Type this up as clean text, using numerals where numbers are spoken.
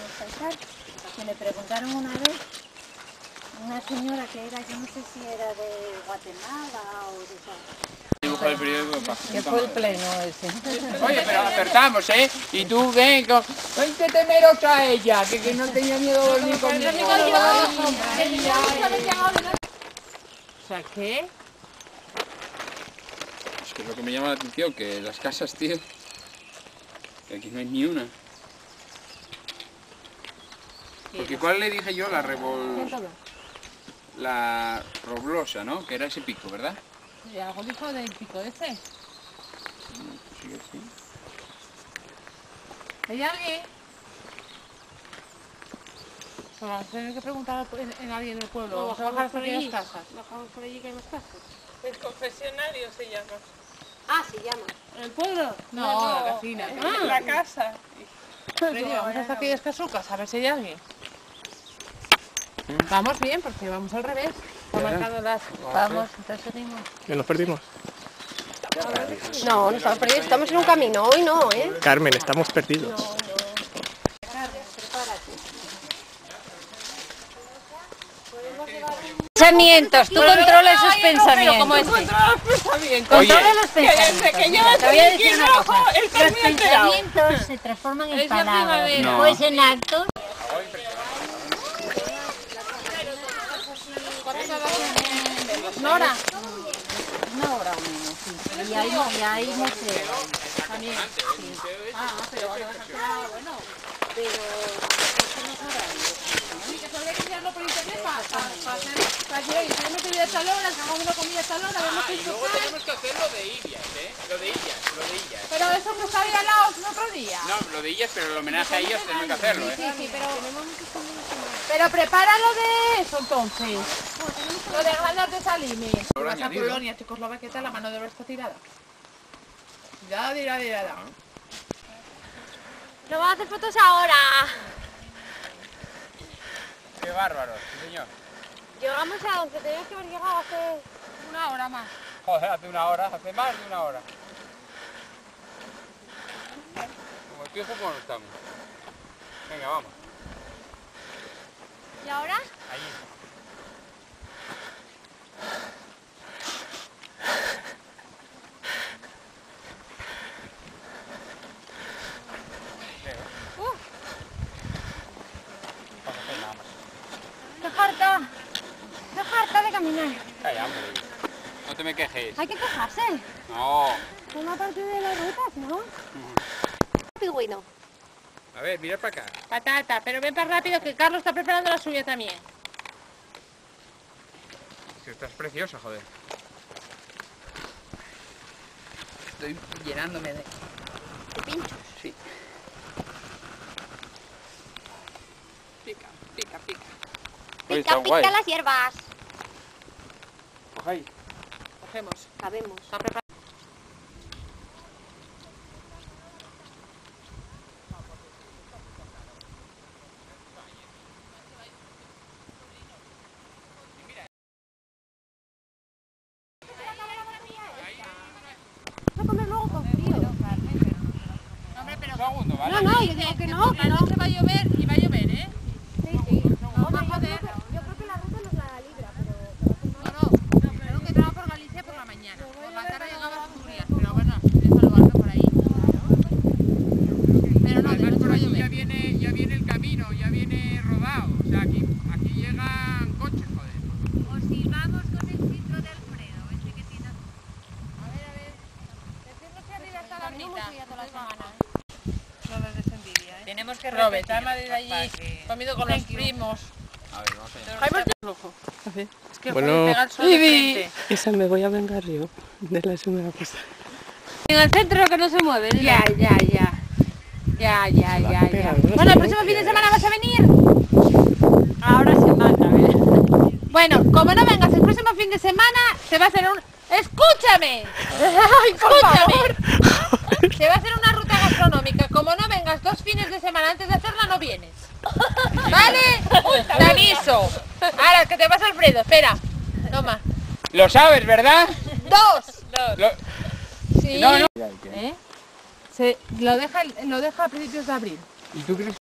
tal, que me preguntaron una vez, una señora que era, yo no sé si era de Guatemala o de esa... Dibujo del periódico para... Que fue el pleno ese. Oye, pero acertamos, ¿eh? Y tú ven, qué temerosa a ella, que no tenía miedo de dormir conmigo. O sea, ¿qué? Es que es lo que me llama la atención, que las casas, tío, que aquí no hay ni una. Porque ¿cuál le dije yo? La roblosa, ¿no? Que era ese pico, ¿verdad? ¿Y algo dijo del pico ese? Sí, sí. ¿Hay alguien? Pues vamos a tener que preguntar en alguien del pueblo. Vamos a bajar hasta aquellas casas. Bajamos por allí que hay más casas. El confesionario se llama. Ah, se llama. ¿En el pueblo? No, la vecina. La casa. Freddy, vamos hasta aquellas casucas a ver si hay alguien. Vamos bien, porque vamos al revés. Está marcando las... Vamos, entonces seguimos. ¿Que nos perdimos? No, no estamos perdidos, estamos en un camino, hoy no, ¿eh? Carmen, estamos perdidos. Pensamientos, tú controlas esos pensamientos. ¿Cómo es? Controla los pensamientos. Controla los pensamientos. Desde que yo Mira, te voy a decir una rojo, cosa. el Los carmín enterado. pensamientos se transforman en Es la palabras, primavera. pues en actos. Nora. Una hora o menos, sí. Y hay museo. También. Ah, pero ahora vas a quedar, bueno. Pero eso no es horario. Sí, que solo hay que enviarlo por internet para que oye, tenemos que ir a tal hora, que hagamos una comida a tal hora, vemos que Y luego tenemos que hacer lo de Illas, ¿eh? Lo de Illas. Pero eso que está ahí al lado el otro día. No, lo de Illas, pero el homenaje a ellas tenemos que hacerlo, ¿eh? Sí, pero prepáralo de eso entonces. Lo de ganas de salirme. Lo Vas a añadido. Polonia, Checoslovaquia, ¿qué tal? La mano de obra está tirada. Tirada. No vamos a hacer fotos ahora. Qué bárbaro, sí señor. Llegamos a donde teníamos que haber llegado hace... Una hora más. Joder, hace una hora, hace más de una hora. Como el tiempo como no estamos. Venga, vamos. ¿Y ahora? Allí. Estoy harta de caminar. Calla, hombre. No te me quejes. Hay que quejarse. No. Forma parte de las rutas, ¿no? Pingüino. A ver, mira para acá. Patata, pero ven para rápido que Carlos está preparando la suya también. Si estás preciosa, joder. Estoy llenándome de... ¿De pinchos? Sí. Pica. Oye, está guay. Pica las hierbas. Coge ahí. Cogemos. Sabemos. Está preparado. Voy a comer luego con frío. Hombre, pero... Un segundo, ¿vale? No, yo digo que no, que no. Se va a llover y va a llover, ¿eh? Sí. No, joder. Yo creo que la ruta nos la libra, No, creo que entraba por Galicia por la mañana. Por la tarde llegaba a Asturias, pero bueno, eso lo hace por ahí. Pero no, de Además, noche por va a aquí llover. ya viene el camino, ya viene rodado. O sea, aquí llegan coches, joder. O si vamos con el filtro de Alfredo, ese que tiene... A ver. Decirnos si arriba está la Venimos ya toda la semana. No nos des envidia, ¿eh? Tenemos que Robert, repetir. ama de allí, comido con los primos. A ver, vamos allá. Jaime flojo. Es que Bueno. pega el sol de frente. Esa me voy a vengar yo de la semana pasada. En el centro que no se mueve. Ya. Bueno, el próximo fin de semana vas a venir. Ahora semana, a ver. Bueno, como no vengas el próximo fin de semana, te va a hacer un... ¡Escúchame! ¡Escúchame! Te va a hacer una ruta gastronómica. Como no vengas 2 fines de semana antes de hacerla, no vienes. ¿Vale? Te aviso. Ahora, que te vas Alfredo. Espera. Toma. Lo sabes, ¿verdad? 2. Lo... Sí. No, no. ¿Eh? Lo deja a principios de abril. ¿Y tú crees